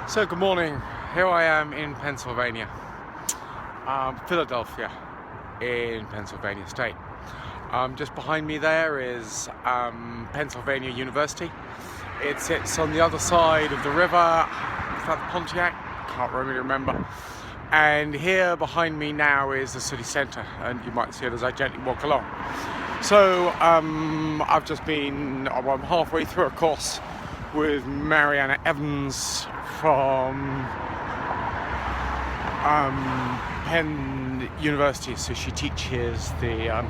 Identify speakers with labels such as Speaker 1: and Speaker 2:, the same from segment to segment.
Speaker 1: So good morning, here I am in Pennsylvania, Philadelphia in Pennsylvania State. Just behind me there is Pennsylvania University. It sits on the other side of the river, is that the Pontiac? Can't really remember. And here behind me now is the city centre, and you might see it as I gently walk along. So I'm halfway through a course with Mariana Evans from Penn University. So she teaches the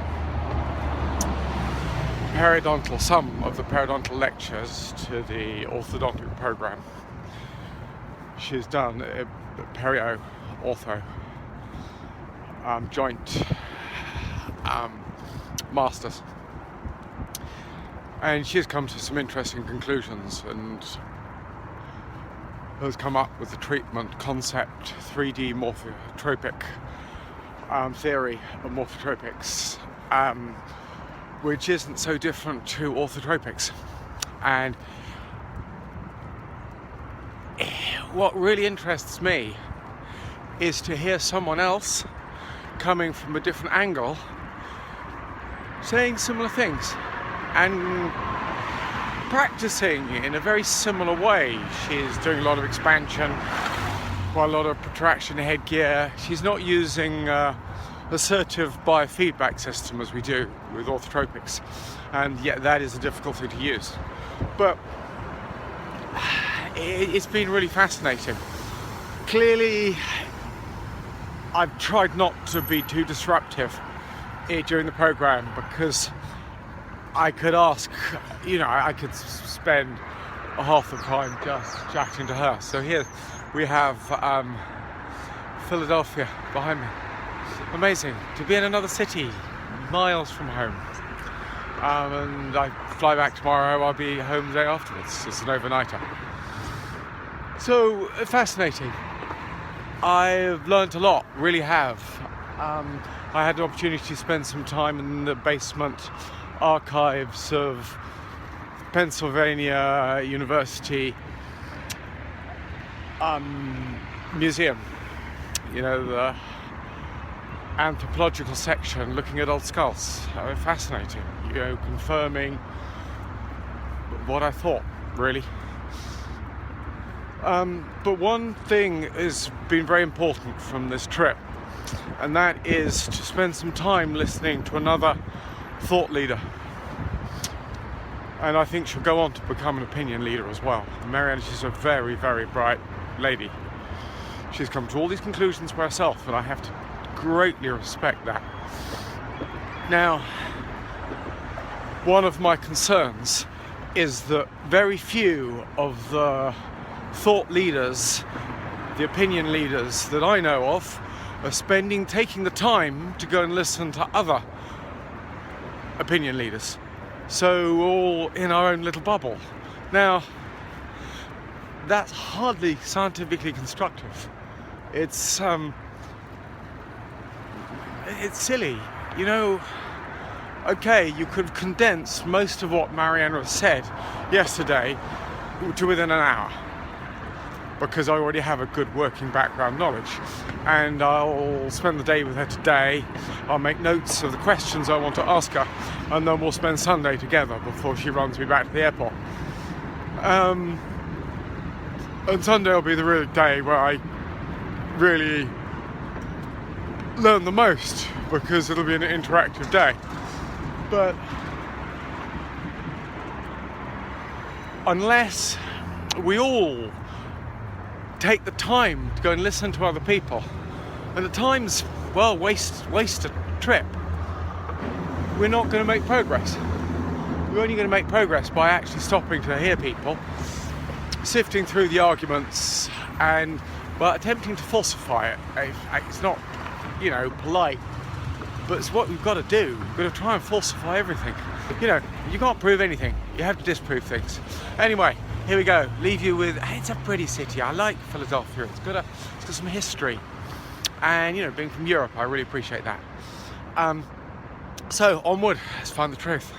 Speaker 1: some of the periodontal lectures to the orthodontic program. She's done a perio-ortho joint masters, and she's come to some interesting conclusions and has come up with the treatment concept 3D morphotropic theory of morphotropics, which isn't so different to orthotropics. And what really interests me is to hear someone else coming from a different angle saying similar things and practicing in a very similar way. She's doing a lot of expansion, quite a lot of protraction headgear. She's not using assertive biofeedback system as we do with orthotropics, and yet that is a difficult thing to use. But it's been really fascinating. Clearly, I've tried not to be too disruptive during the program, because I could ask, I could spend half the time just chatting to her. So here we have Philadelphia behind me. Amazing to be in another city, miles from home. And I fly back tomorrow. I'll be home the day afterwards. It's an overnighter. So fascinating. I've learnt a lot, really have. I had an opportunity to spend some time in the basement archives of Pennsylvania University museum, the anthropological section, looking at old skulls. Fascinating, confirming what I thought, really. But one thing has been very important from this trip, and that is to spend some time listening to another thought leader. And I think she'll go on to become an opinion leader as well. Mariana, she's a very, very bright lady. She's come to all these conclusions for herself, and I have to greatly respect that. Now, one of my concerns is that very few of the thought leaders, the opinion leaders that I know of, are taking the time to go and listen to other opinion leaders. So we're all in our own little bubble. Now, that's hardly scientifically constructive. It's silly, Okay, you could condense most of what Mariana said yesterday to within an hour, because I already have a good working background knowledge, and I'll spend the day with her today. I'll make notes of the questions I want to ask her, and then we'll spend Sunday together before she runs me back to the airport. And Sunday will be the real day where I really learn the most, because it'll be an interactive day. But unless we all take the time to go and listen to other people, and at times, waste a trip, we're not going to make progress. We're only going to make progress by actually stopping to hear people, sifting through the arguments, and attempting to falsify it. It's not, polite, but it's what we've got to do. We've got to try and falsify everything. You can't prove anything. You have to disprove things. Anyway, here we go. Leave you with, it's a pretty city. I like Philadelphia. It's got some history. And, being from Europe, I really appreciate that. So, onward. Let's find the truth.